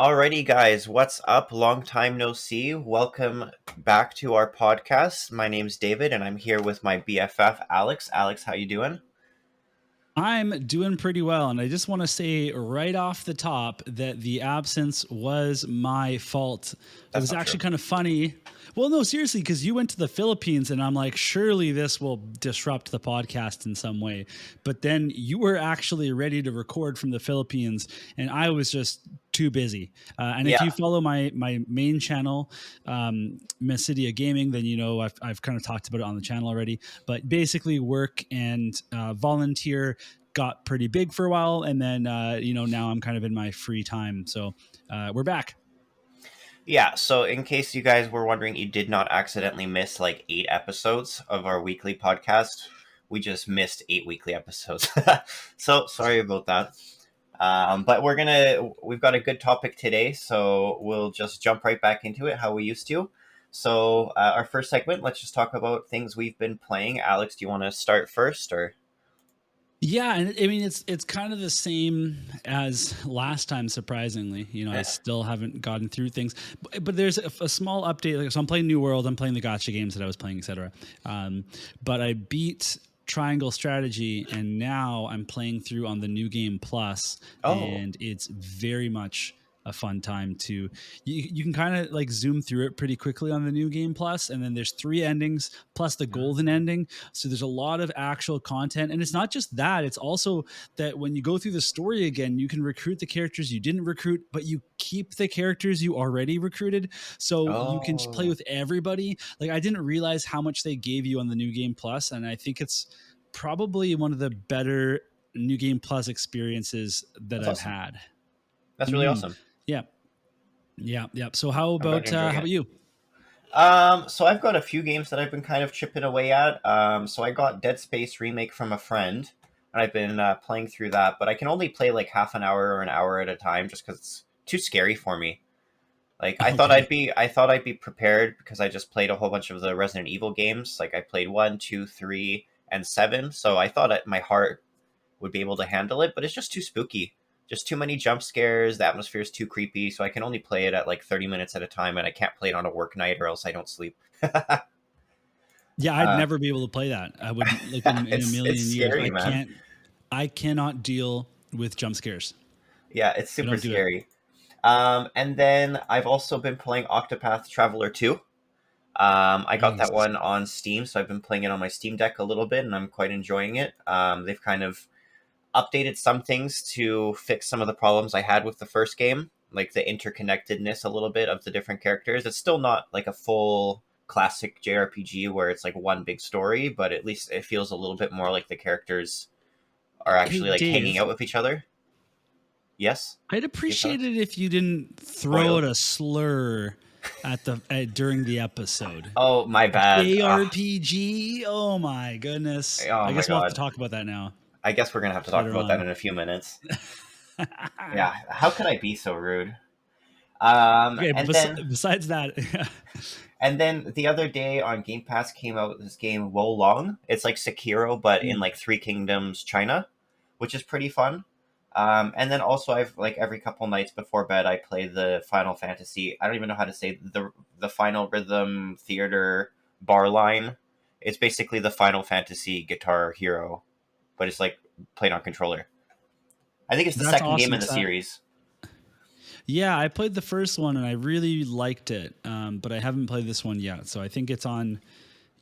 Alrighty, guys, what's up? Long time no see. Welcome back to our podcast. My name's David, and I'm here with my BFF, Alex. Alex, how you doing? I'm doing pretty well. And I just want to say right off the top that the absence was my fault. It That's was not true. actually kind of funny. Well, no, seriously, because you went to the Philippines and I'm like, surely this will disrupt the podcast in some way. But then you were actually ready to record from the Philippines, and I was just too busy. And if you Yeah, follow my main channel, Mesidia Gaming, then you know I've kind of talked about it on the channel already. But basically, work and volunteer got pretty big for a while, and then now I'm kind of in my free time. So we're back. yeah. So, in case you guys were wondering, you did not accidentally miss like 8 episodes of our weekly podcast. We just missed 8 weekly episodes. So, sorry about that. But we've got a good topic today, so we'll just jump right back into it how we used to. So, our first segment, let's just talk about things we've been playing. Alex, do you want to start first, or? Yeah, and I mean it's kind of the same as last time. Surprisingly, I Yeah. still haven't gotten through things, but there's a small update. Like, so I'm playing New World, I'm playing the gotcha games that I was playing, etc. But I beat Triangle Strategy, and now I'm playing through on the New Game Plus, Oh, and it's very much a fun time to you can kind of like zoom through it pretty quickly on the New Game Plus, and then there's 3 endings plus the golden ending, so there's a lot of actual content. And it's not just that, it's also that when you go through the story again, you can recruit the characters you didn't recruit, but you keep the characters you already recruited. So you can just play oh, with everybody. Like, I didn't realize how much they gave you on the New Game Plus, and I think it's probably one of the better New Game Plus experiences that that's I've awesome. had. That's really Mm-hmm. awesome. Yeah. Yeah. Yeah. So I'm glad you're how enjoying about it. you? So I've got a few games that I've been kind of chipping away at. So I got Dead Space remake from a friend, and I've been playing through that. But I can only play like half an hour or an hour at a time, just because it's too scary for me. Like Okay. I thought I'd be prepared because I just played a whole bunch of the Resident Evil games. Like I played 1, 2, 3, and 7. So I thought my heart would be able to handle it, but it's just too spooky. Just too many jump scares. The atmosphere is too creepy, so I can only play it at like 30 minutes at a time, and I can't play it on a work night or else I don't sleep. Yeah, I'd uh, never be able to play that. I would, like, in a it's million years. scary, man. I cannot deal with jump scares. Yeah, it's I super don't do it. scary. And then I've also been playing Octopath Traveler 2. I got that Nice. one on Steam, so I've been playing it on my Steam Deck a little bit, and I'm quite enjoying it. They've kind of updated some things to fix some of the problems I had with the first game, like the interconnectedness a little bit of the different characters. It's still not like a full classic JRPG where it's like one big story, but at least it feels a little bit more like the characters are Hey, actually like hanging Dave, out with each other. Yes? I'd Yes, appreciate Alex? it if you didn't throw out Spoiled? a slur during the episode. Oh, my bad. JRPG. Oh my goodness. Oh I my guess we'll have to god. talk about that now I guess we're gonna have to talk later about that on. in a few minutes. Yeah, how could I be so rude? Okay, And then besides that, the other day on Game Pass came out this game Wo Long. It's like Sekiro, but in Mm. like Three Kingdoms, China, which is pretty fun. And then also I've like every couple nights before bed I play the Final Fantasy. I don't even know how to say the Final Rhythm Theater bar line. It's basically the Final Fantasy Guitar Hero, but it's like played on controller. I think it's the That's second game awesome. in the series. Yeah, I played the first one and I really liked it, but I haven't played this one yet. So I think it's on,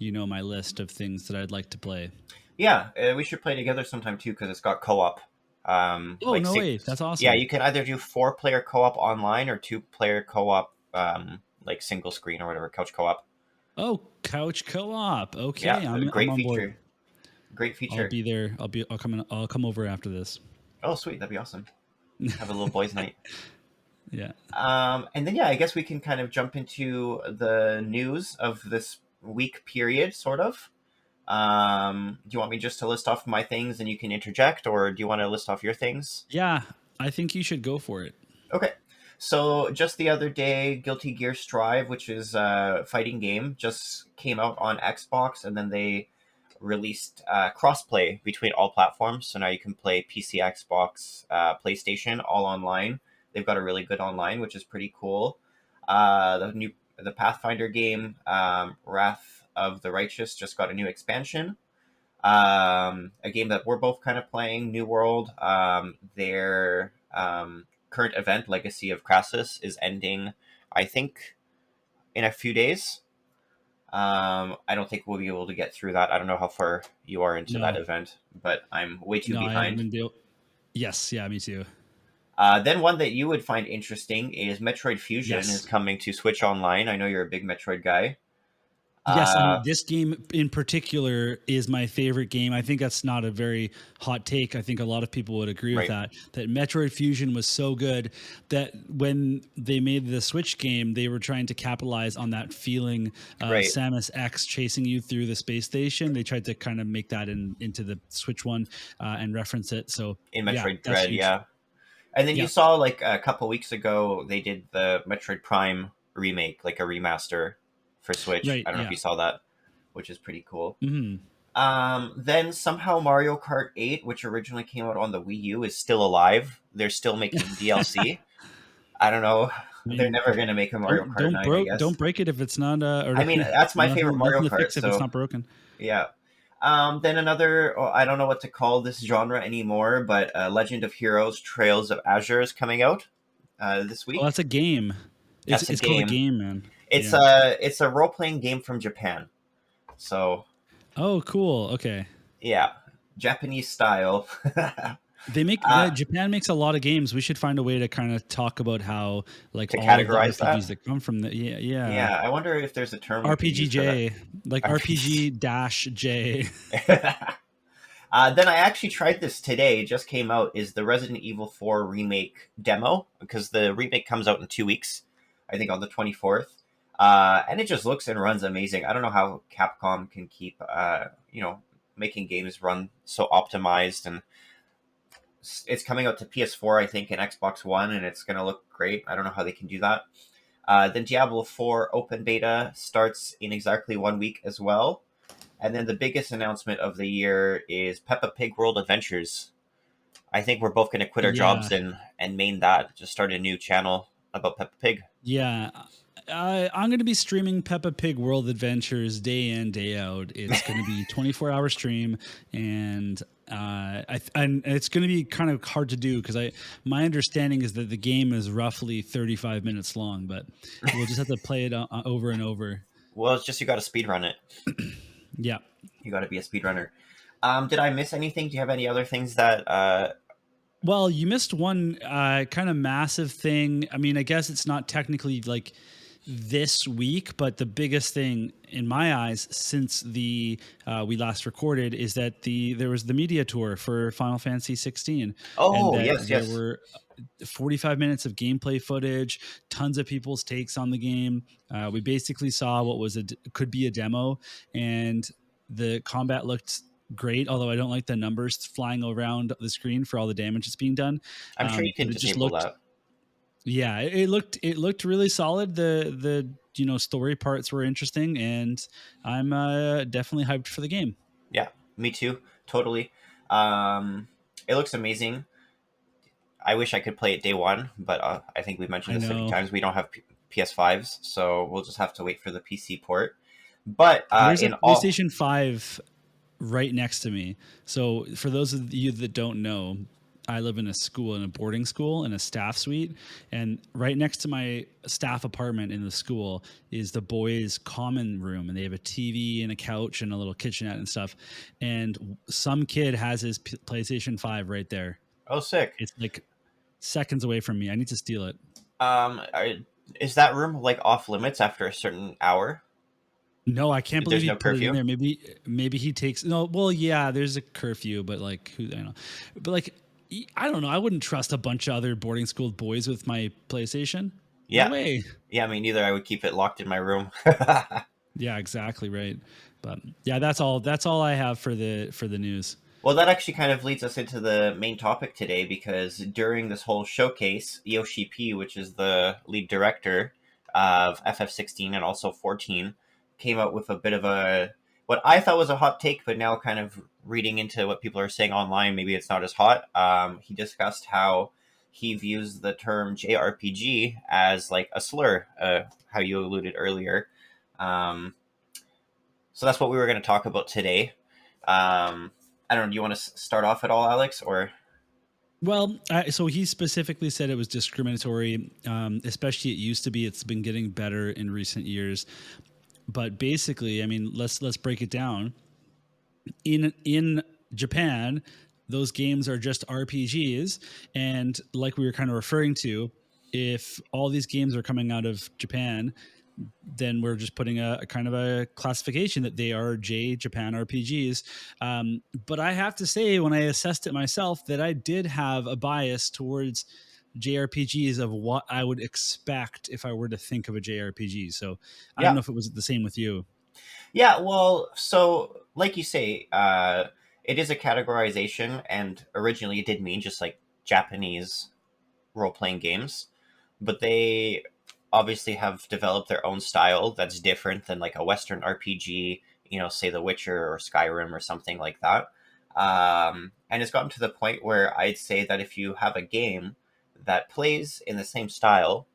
my list of things that I'd like to play. Yeah, we should play together sometime too because it's got co-op. Oh, Like no way! six. That's Yeah, awesome. you can either do 4 player co-op online or 2 player co-op, like single screen or whatever, couch co-op. Oh, couch co-op. Yeah, Okay, a I'm great on board. feature. Great I'll feature. be there. I'll come over after this. Oh, sweet, that'd be awesome. Have a little boys' night. Yeah. And then yeah, I guess we can kind of jump into the news of this week period, sort of. Do you want me just to list off my things and you can interject, or do you want to list off your things? Yeah, I think you should go for it. Okay. So just the other day, Guilty Gear Strive, which is a fighting game, just came out on Xbox, and then they released crossplay between all platforms. So now you can play PC, Xbox, PlayStation, all online. They've got a really good online, which is pretty cool. The Pathfinder game, Wrath of the Righteous, just got a new expansion. A game that we're both kind of playing, New World. Their current event, Legacy of Crassus, is ending, I think, in a few days. I don't think we'll be able to get through that. I don't know how far you are into that No, event, but I'm way too no, I haven't behind. been able. Yes, yeah, me too. Then one that you would find interesting is Metroid Fusion is Yes. coming to Switch Online. I know you're a big Metroid guy. Yes, I Uh, mean this game in particular is my favorite game. I think that's not a very hot take. I think a lot of people would agree with right, that. That Metroid Fusion was so good that when they made the Switch game, they were trying to capitalize on that feeling of right. Samus X chasing you through the space station. They tried to kind of make that into the Switch one and reference it. So In yeah, Metroid that's Dread, huge. yeah. And then you Yeah, saw like a couple weeks ago they did the Metroid Prime remake, like a remaster for Switch. right. I don't know if Yeah. you saw that, which is pretty cool. Hmm. Then somehow Mario Kart 8, which originally came out on the Wii U, is still alive. They're still making DLC. I don't know. I They're mean, never going to make a Mario Kart 9, I guess. don't break it if it's not or I mean, that's my favorite nothing Mario to Kart, fix if it's so not broken. yeah. Then another, I don't know what to call this genre anymore, but Legend of Heroes Trails of Azure is coming out this Oh, week. that's a game. That's a It's called a game. game, man. It's Yeah. a role playing game from Japan. So Oh, cool. Okay. yeah, Japanese style. They make uh, Japan makes a lot of games. We should find a way to kind of talk about how like to all of the categorize RPGs that, that come from the yeah. yeah, I wonder if there's a term we could use for that. RPGJ, like RPG. RPG dash J. Then I actually tried this today. It just came out. Is the Resident Evil 4 remake demo, because the remake comes out in 2 weeks. I think on the 24th. And it just looks and runs amazing. I don't know how Capcom can keep making games run so optimized, and it's coming out to PS4, I think, and Xbox One, and it's going to look great. I don't know how they can do that. Then Diablo 4 open beta starts in exactly 1 week as well. And then the biggest announcement of the year is Peppa Pig World Adventures. I think we're both going to quit our Yeah. jobs and main that, just start a new channel about Peppa Pig. Yeah. I'm going to be streaming Peppa Pig World Adventures day in, day out. It's going to be 24-hour stream, and and it's going to be kind of hard to do because my understanding is that the game is roughly 35 minutes long, but we'll just have to play it over and over. Well, it's just you got to speed run it. Yeah. You got to be a speedrunner. Did I miss anything? Do you have any other things that? Well, you missed one kind of massive thing. I mean, I guess it's not technically like this week, but the biggest thing in my eyes since the we last recorded is that there was the media tour for Final Fantasy 16, and Oh, that yes, there yes. were 45 minutes of gameplay footage, tons of people's takes on the game. We basically saw what could be a demo, and the combat looked great. Although I don't like the numbers flying around the screen for all the damage that's being done, I'm sure you can but it just disable looked that. yeah, it looked really solid. The story parts were interesting, and I'm definitely hyped for the game. Yeah, me too. Totally. Um, it looks amazing. I wish I could play it day one, but I think we've mentioned I this a few know times. We don't have PS5s, so we'll just have to wait for the PC port. But there's a in all, PlayStation 5 right next to me. So for those of you that don't know, I live in a boarding school, in a staff suite, and right next to my staff apartment in the school is the boys' common room, and they have a TV and a couch and a little kitchenette and stuff. And some kid has his PlayStation 5 right there. oh, sick. It's like seconds away from me. I need to steal it. Um, are, is that room like off limits after a certain hour? No, I can't believe There's he no put it in curfew. there. Maybe he takes no. Well, yeah, there's a curfew, but like who I know, but like I don't know. I wouldn't trust a bunch of other boarding school boys with my PlayStation. No Yeah, way. yeah. Me neither. I would keep it locked in my room. Yeah, exactly right. But yeah, that's all. That's all I have for the news. Well, that actually kind of leads us into the main topic today, because during this whole showcase, Yoshi P, which is the lead director of FF16 and also 14, came out with a bit of a what I thought was a hot take, but now kind of reading into what people are saying online, maybe it's not as hot. He discussed how he views the term JRPG as like a slur, how you alluded earlier. Um, so that's what we were going to talk about today. I don't know. Do you want to start off at all, Alex? Or Well, so he specifically said it was discriminatory, especially it used to be. It's been getting better in recent years, but basically, I mean, let's break it down. In Japan, those games are just RPGs, and like we were kind of referring to, if all these games are coming out of Japan, then we're just putting a kind of a classification that they are Japan RPGs. But I have to say, when I assessed it myself, that I did have a bias towards JRPGs of what I would expect if I were to think of a JRPG. So I don't yeah, know if it was the same with you. yeah. Well, so like you say, it is a categorization, and originally it did mean just like Japanese role playing games, but they obviously have developed their own style that's different than like a Western RPG, say The Witcher or Skyrim or something like that. And it's gotten to the point where I'd say that if you have a game that plays in the same style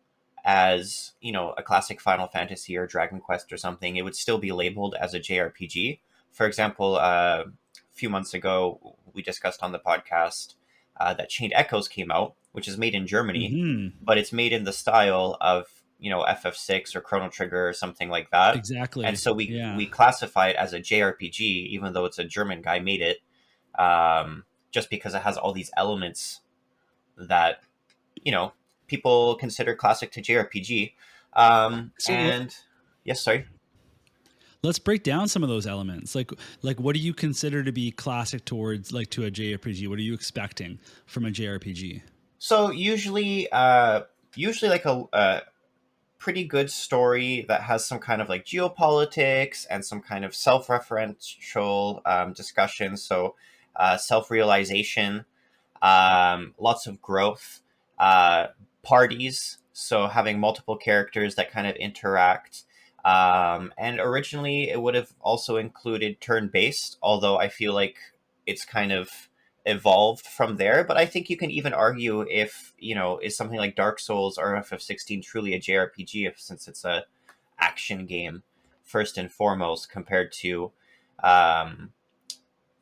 as, a classic Final Fantasy or Dragon Quest or something, it would still be labeled as a JRPG. For example, a few months ago, we discussed on the podcast that Chained Echoes came out, which is made in Germany, Mm-hmm. but it's made in the style of FF6 or Chrono Trigger or something like that. And Exactly. so we Yeah. we classify it as a JRPG, even though it's a German guy made it, just because it has all these elements that you know people consider classic to JRPG. So And yes, sorry. let's break down some of those elements. Like what do you consider to be classic towards like to a JRPG? What are you expecting from a JRPG? So usually like a pretty good story that has some kind of like geopolitics and some kind of self-referential discussion. So self-realization, lots of growth, uh, parties. So having multiple characters that kind of interact. And originally it would have also included turn-based, although I feel like it's kind of evolved from there. But I think you can even argue if, is something like Dark Souls or FF16 truly a JRPG, since it's a action game first and foremost, compared to um,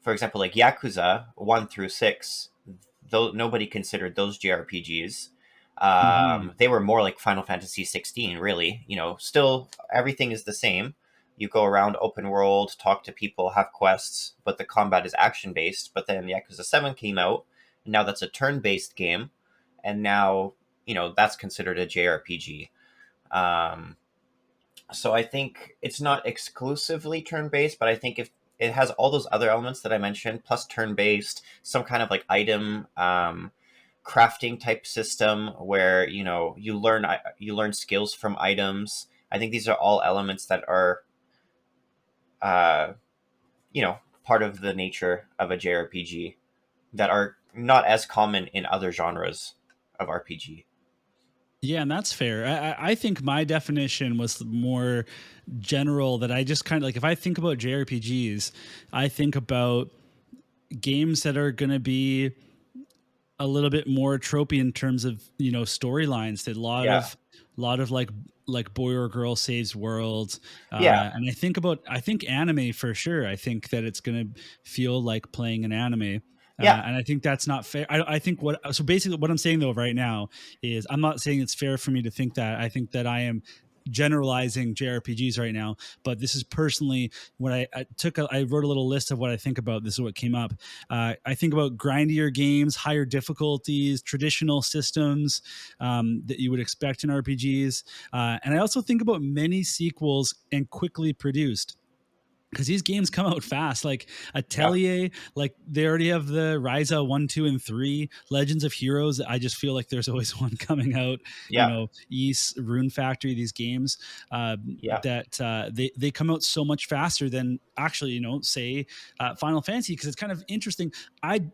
for example, like Yakuza 1 through 6, though nobody considered those JRPGs. Mm-hmm. They were more like Final Fantasy 16, really. Still everything is the same. You go around open world, talk to people, have quests, but the combat is action based. But then Yakuza 7 came out, and now that's a turn based game, and now, that's considered a JRPG. Um, so I think it's not exclusively turn based, but I think if it has all those other elements that I mentioned, plus turn based, some kind of like item crafting type system where you learn skills from items. I think these are all elements that are uh, part of the nature of a JRPG that are not as common in other genres of RPG. Yeah, and that's fair. I think my definition was more general. That I just kind of like if I think about JRPGs, I think about games that are going to be a little bit more tropey in terms of storylines. That Yeah, a lot of like boy or girl saves world, yeah, and I think anime for sure. I think that it's going to feel like playing an anime. yeah. And I think that's not fair. I think so basically what I'm saying though right now is I'm not saying it's fair for me to think that. I think that I am generalizing JRPGs right now, but this is personally when I wrote a little list of what I think about. This is what came up. I think about grindier games, higher difficulties, traditional systems that you would expect in RPGs. And I also think about many sequels and quickly produced because these games come out fast. Like Yeah, Atelier, like they already have the Ryza 1, 2, and 3. Legends of Heroes, I just feel like there's always one coming out. yeah, Ys, Rune Factory, these games yeah, that they come out so much faster than actually, say Final Fantasy, because it's kind of interesting.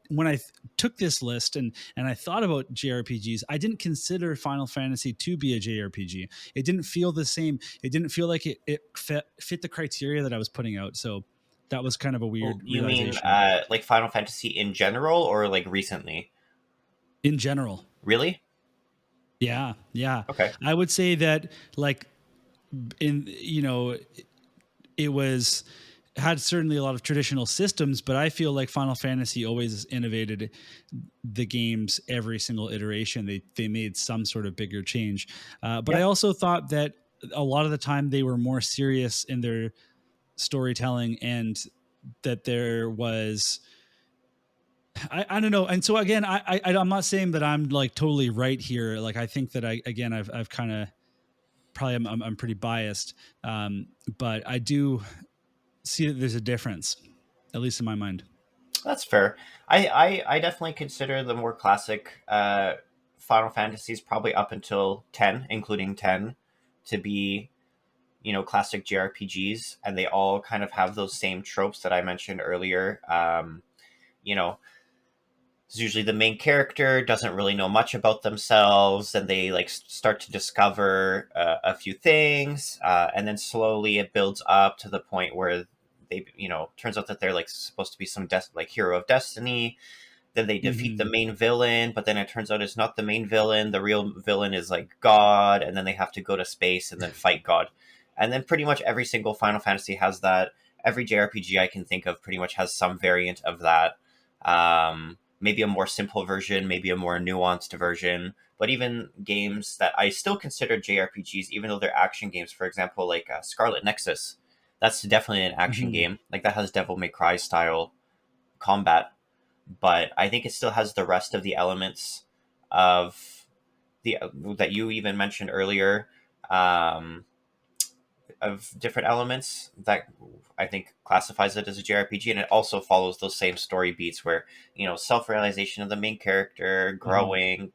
When I took this list and I thought about JRPGs, I didn't consider Final Fantasy to be a JRPG. It didn't feel the same. It didn't feel like it fit the criteria that I was putting out. So that was kind of a Well, weird you mean realization like Final Fantasy in general, or like recently? in general. Really? Yeah, yeah. Okay. I would say that like in it was had certainly a lot of traditional systems, but I feel like Final Fantasy always innovated the games every single iteration. They made some sort of bigger change, but Yeah. I also thought that a lot of the time they were more serious in their storytelling, and that there was I don't know. And so again, I'm not saying that I'm like totally right here. Like I think that I've kind of probably I'm pretty biased, but I do see that there's a difference, at least in my mind. That's fair. I definitely consider the more classic Final Fantasies, probably up until 10, including 10, to be, classic JRPGs, and they all kind of have those same tropes that I mentioned earlier. You know, it's usually the main character doesn't really know much about themselves, and they like start to discover a few things, and then slowly it builds up to the point where they, turns out that they're like supposed to be some like hero of destiny. Then they defeat the Mm-hmm. main villain, but then it turns out it's not the main villain. The real villain is like God, and then they have to go to space and then fight God. And then pretty much every single Final Fantasy has that. Every JRPG I can think of pretty much has some variant of that. Maybe a more simple version, maybe a more nuanced version. But even games that I still consider JRPGs, even though they're action games, for example, like Scarlet Nexus, that's definitely an action Mm-hmm. game. Like that has Devil May Cry style combat, but I think it still has the rest of the elements of the that you even mentioned earlier, um, of different elements that I think classifies it as a JRPG, and it also follows those same story beats where self realization of the main character, Mm-hmm. growing,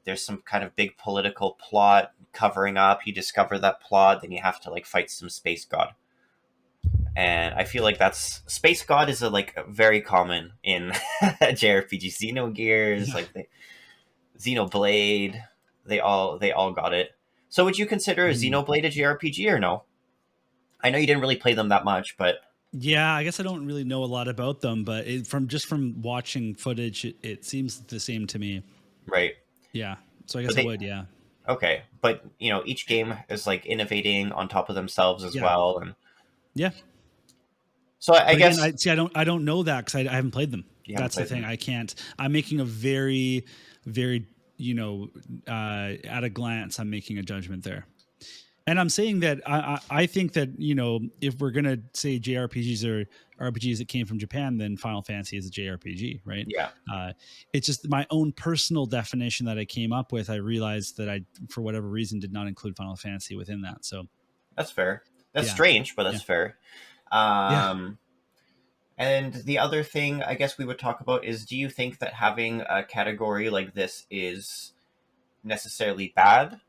there's some kind of big political plot covering up. You discover that plot, then you have to like fight some space god, and I feel like that's Space God is very common in JRPG. Xenogears, Yeah. like the Xenoblade, they all got it. So would you consider Mm-hmm. Xenoblade a JRPG or no? I know you didn't really play them that much, but Yeah, I guess I don't really know a lot about them, but from watching footage, it seems the same to me. right. Yeah, so I But guess I they would. Yeah, okay, but each game is like innovating on top of themselves as yeah, well, and yeah. so I But again, guess I don't know that because I haven't played them. you haven't That's the played thing. them. I can't. I'm making a very at a glance, I'm making a judgment there. And I'm saying that I think that if we're gonna say JRPGs are RPGs that came from Japan, then Final Fantasy is a JRPG, right? Yeah, Uh, it's just my own personal definition that I came up with. I realized that I, for whatever reason, did not include Final Fantasy within that. So that's fair. That's yeah, strange, but that's yeah, fair. yeah. Um, And the other thing I guess we would talk about is, do you think that having a category like this is necessarily bad?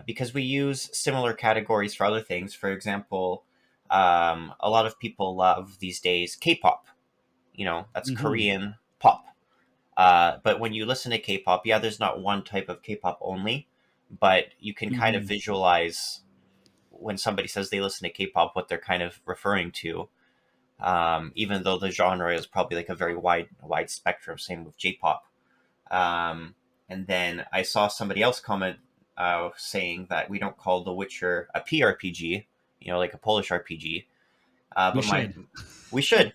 Because we use similar categories for other things. For example, a lot of people love these days K-pop. That's Mm-hmm. Korean pop. But when you listen to K-pop, yeah, there's not one type of K-pop only, but you can kind of Mm-hmm. visualize when somebody says they listen to K-pop what they're kind of referring to, even though the genre is probably like a very wide spectrum. Same with J-pop. Um, and then I saw somebody else comment saying that we don't call The Witcher a PRPG, like a Polish RPG. We But my should. we should,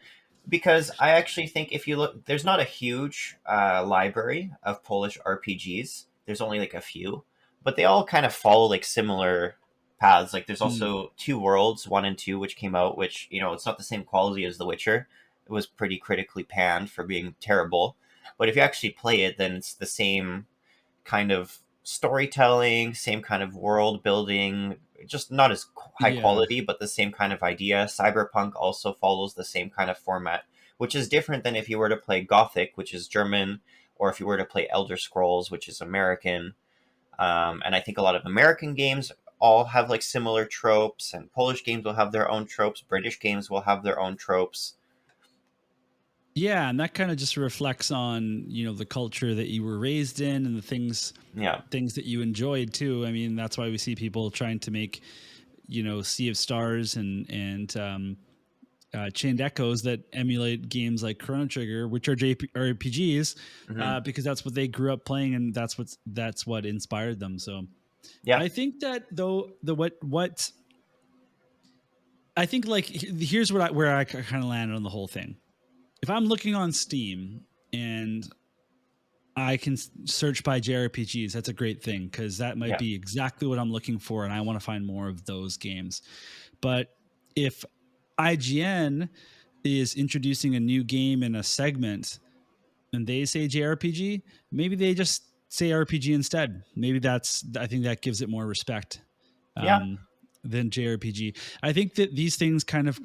because I actually think if you look, there's not a huge library of Polish RPGs. There's only like a few, but they all kind of follow like similar paths. Like there's Mm. also Two Worlds 1 and 2, which came out, which it's not the same quality as The Witcher. It was pretty critically panned for being terrible, but if you actually play it, then it's the same kind of storytelling, same kind of world building, just not as high Yeah. quality, but the same kind of idea. Cyberpunk also follows the same kind of format, which is different than if you were to play Gothic, which is German, or if you were to play Elder Scrolls, which is American. And I think a lot of American games all have like similar tropes, and Polish games will have their own tropes. British games will have their own tropes. Yeah, and that kind of just reflects on the culture that you were raised in and the Yeah, things that you enjoyed too. I mean, that's why we see people trying to make Sea of Stars and chained echoes that emulate games like Chrono Trigger, which are JRPGs, Hmm. because that's what they grew up playing, and that's what inspired them. So Yeah. I think that though the what I think, like, here's where I kind of landed on the whole thing. If I'm looking on Steam and I can search by JRPGs, that's a great thing, because that might Yeah. be exactly what I'm looking for, and I want to find more of those games. But if IGN is introducing a new game in a segment and they say JRPG, maybe they just say RPG instead. Maybe I think that gives it more respect, Yeah. um, than JRPG. I think that these things kind of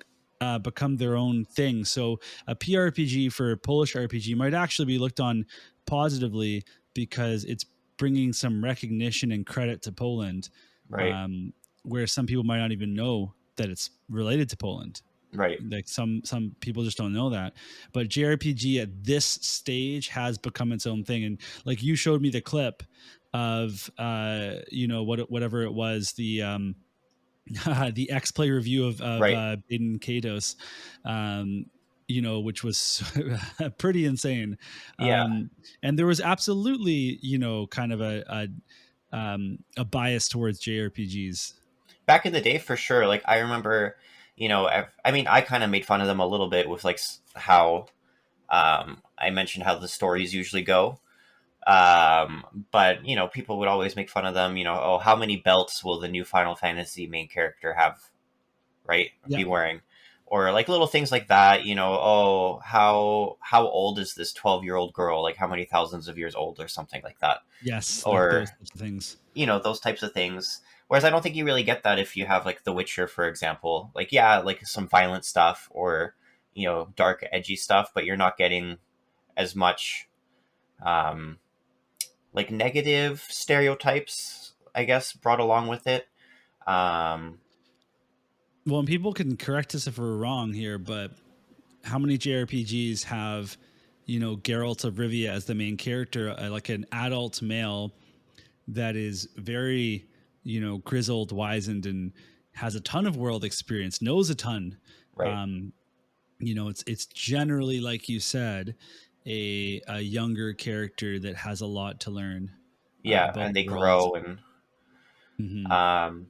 become their own thing. So a PRPG for a Polish RPG might actually be looked on positively because it's bringing some recognition and credit to Poland, Right. um, where some people might not even know that it's related to Poland. Right. Like some people just don't know that. But JRPG at this stage has become its own thing. And like, you showed me the clip of whatever it was, the X Play review of Right. Biden Katos, um, which was pretty insane. Yeah. And there was absolutely, kind of a bias towards JRPGs. Back in the day, for sure. Like I remember, I mean, I kind of made fun of them a little bit with like how I mentioned how the stories usually go. But people would always make fun of them. Oh, how many belts will the new Final Fantasy main character have? Right, Yeah. be wearing, or like little things like that. Oh, how old is this 12-year-old girl? Like how many thousands of years old, or something like that, Yes. Like those or types of things. those types of things. Whereas I don't think you really get that if you have like The Witcher, for example. Like, yeah, like some violent stuff or dark, edgy stuff, but you're not getting as much um, like negative stereotypes, I guess, brought along with it. Um, Well, and people can correct us if we're wrong here, but how many JRPGs have, Geralt of Rivia as the main character, like an adult male that is very, grizzled, wizened, and has a ton of world experience, knows a ton. right. Um, it's generally, like you said, a younger character that has a lot to learn Yeah, about and the they world. grow and Hmm. um,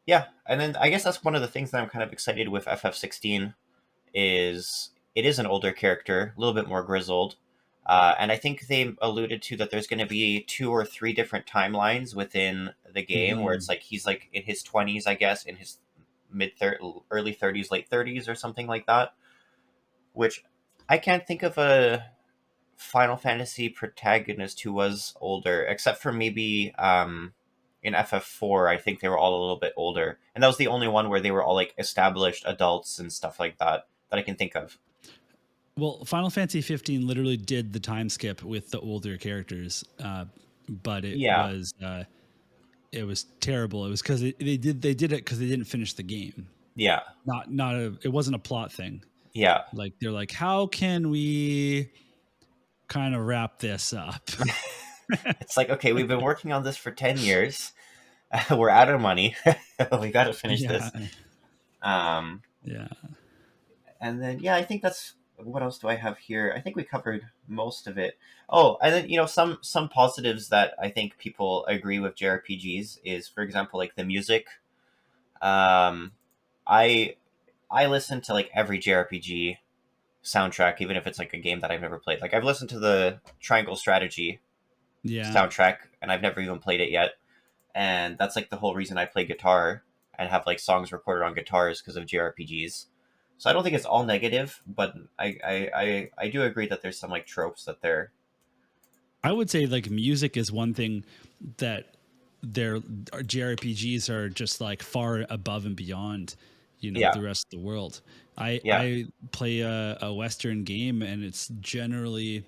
yeah, and then I guess that's one of the things that I'm kind of excited with FF16 is it is an older character, a little bit more grizzled. And I think they alluded to that there's going to be 2 or 3 different timelines within the game where it's Hmm. like he's like in his 20s, I guess, in his early 30s, late 30s, or something like that. Which I can't think of a Final Fantasy protagonist who was older, except for maybe in FF4. I think they were all a little bit older, and that was the only one where they were all like established adults and stuff like that that I can think of. Well, Final Fantasy 15 literally did the time skip with the older characters, but Yeah, it was terrible. It was because they did it because they didn't finish the game. yeah, It wasn't a plot thing. yeah. Like, they're like, how can we kind of wrap this up? It's like, okay, we've been working on this for 10 years. We're out of money. We got to finish Yeah, this. Um, yeah. and then yeah, I think that's what else do I have here? I think we covered most of it. Oh, and then some positives that I think people agree with JRPGs is, for example, like the music. Um, I I listen to like every JRPG soundtrack, even if it's like a game that I've never played. Like I've listened to the Triangle Strategy Yeah. soundtrack, and I've never even played it yet. And that's like the whole reason I play guitar and have like songs recorded on guitars because of JRPGs. So I don't think it's all negative, but I do agree that there's some like tropes that they're I would say, like, music is one thing that their JRPGs are just like far above and beyond, yeah, the rest of the world. I yeah, I play a Western game, and it's generally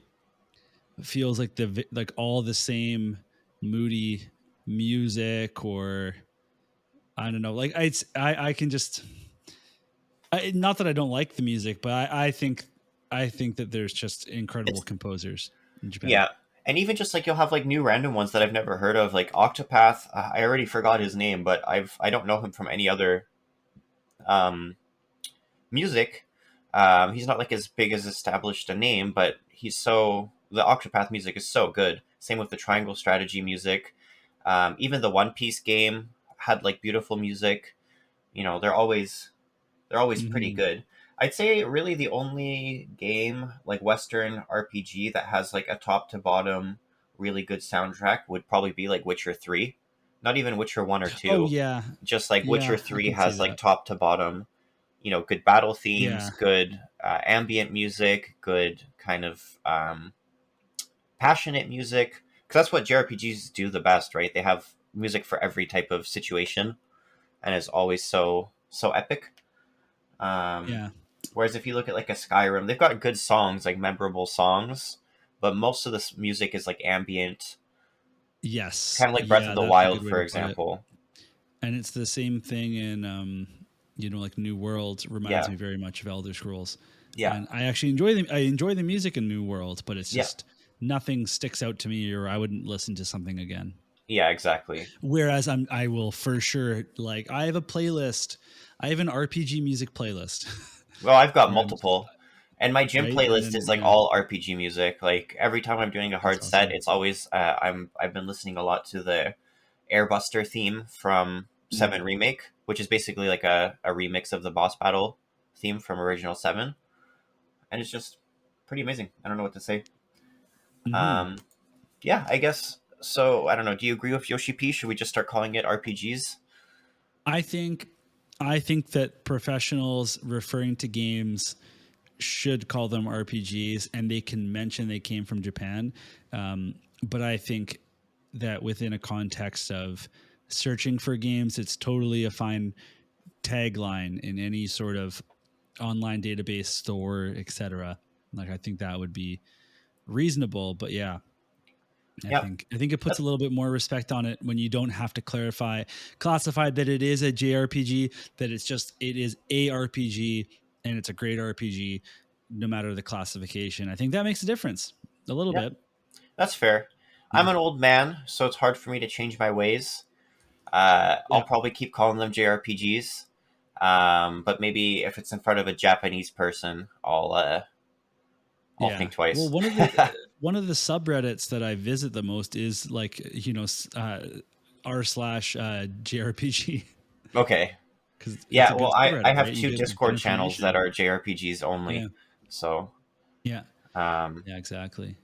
feels like like all the same moody music, or I don't know. Like, I can just not that I don't like the music, but I think that there's just incredible it's composers in Japan. yeah. And even just like you'll have like new random ones that I've never heard of, like Octopath. I already forgot his name, but I don't know him from any other um music, he's not like as big as established a name, but the Octopath music is so good. Same with the Triangle Strategy music. Even the One Piece game had like beautiful music. You know, they're always pretty Hmm. good. I'd say really the only game like Western RPG that has like a top to bottom really good soundtrack would probably be like Witcher 3. Not even Witcher 1 or Oh 2. yeah, Just like Witcher yeah, I 3 can see has like that. top to bottom, good battle themes, Yeah, good ambient music, good kind of passionate music. Because that's what JRPGs do the best, right? They have music for every type of situation, and it's always so epic. Um, yeah, Whereas if you look at like a Skyrim, they've got good songs, like memorable songs, but most of this music is like ambient, yes, kind of like Breath of yeah. the That's a Wild, good way for to put it. example. And it's the same thing in like New World reminds Yeah, me very much of Elder Scrolls. yeah, And I actually enjoy the music in New World, but it's yeah, just nothing sticks out to me, or I wouldn't listen to something again. yeah, exactly. Whereas I will for sure, like, I have a playlist. I have an RPG music playlist. Well, I've got where I'm multiple, and my gym right, and playlist then is like yeah, all RPG music. Like every time I'm doing a that's hard set, awesome. it's always I've been listening a lot to the Airbuster theme from Mm-hmm. Seven Remake, which is basically like a remix of the boss battle theme from original Seven, and it's just pretty amazing. I don't know what to say. Mm-hmm. Um, yeah, I guess so. I don't know. Do you agree with Yoshi P? Should we just start calling it RPGs? I think I think that professionals referring to games should call them RPGs, and they can mention they came from Japan. But I think that within a context of searching for games, it's totally a fine tagline in any sort of online database store, etc. Like, I think that would be reasonable. But yeah, Yeah, I think it puts a that's little bit more respect on it when you don't have to classify that it is a JRPG, that it is a RPG and it's a great RPG, no matter the classification. I think that makes a difference a little yeah, bit. that's fair. I'm Yeah, an old man, so it's hard for me to change my ways. I'll yeah, probably keep calling them JRPGs. But maybe if it's in front of a Japanese person, I'll yeah. think Well, twice. one of the subreddits that I visit the most is like r slash JRPG, Okay. because it's Yeah, a well, good I subreddit, have right? You two get good Discord channels that information. are JRPGs Yeah, only. So, yeah, um, yeah. Exactly.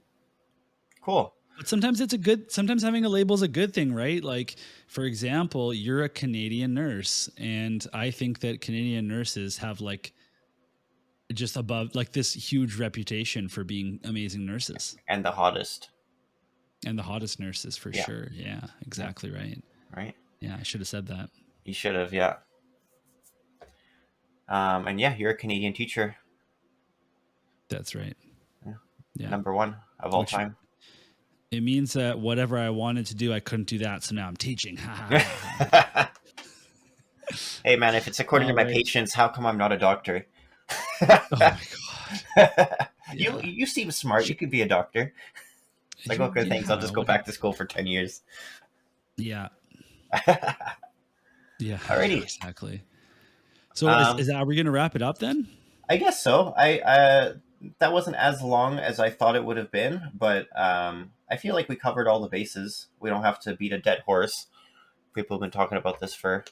cool. But sometimes having a label is a good thing, right? Like, for example, you're a Canadian nurse, and I think that Canadian nurses have like just above like this huge reputation for being amazing nurses And the hottest. and the hottest nurses for Yeah, sure. Yeah, yeah, exactly right. right. Yeah, I should have said that. You should have, yeah. And yeah, you're a Canadian teacher. That's right. Yeah. Yeah. Number one of all Which time. it means that whatever I wanted to do, I couldn't do that. So now I'm teaching. Ha ha ha ha. Hey, man, if it's according to All my right. patients, how come I'm not a doctor? Oh my God. you Yeah. you seem smart. You could be a doctor. It's like, okay, thanks. I'll Yeah. just go What could, back to school for 10 years. yeah. Yeah. Alrighty. Exactly. So Um, are we going to wrap it up then? I guess so. That wasn't as long as I thought it would have been, but I feel like we covered all the bases. We don't have to beat a dead horse. People have been talking about this for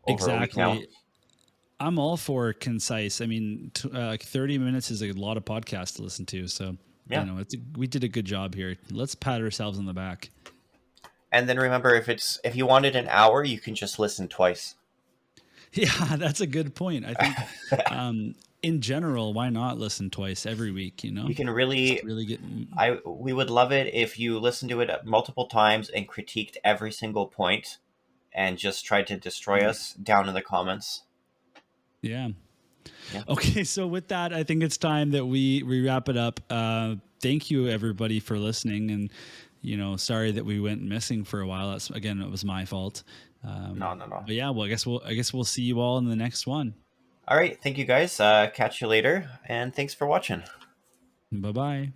over a week now. Exactly. I'm all for concise. I mean, like 30 minutes is a lot of podcasts to listen to. So, Yeah. we did a good job here. Let's pat ourselves on the back. And then remember, if you wanted an hour, you can just listen twice. Yeah, that's a good point. I think, in general, why not listen twice every week? You can Just really really get. we would love it if you listened to it multiple times and critiqued every single point and just tried to destroy Mm, us down in the comments. yeah. Yeah. Okay. So with that, I think it's time that we wrap it up. Thank you everybody for listening, and sorry that we went missing for a while. It was my fault. No, no, no. But yeah, well, I guess we'll see you all in the next one. All right. Thank you guys. Catch you later. And thanks for watching. Bye bye.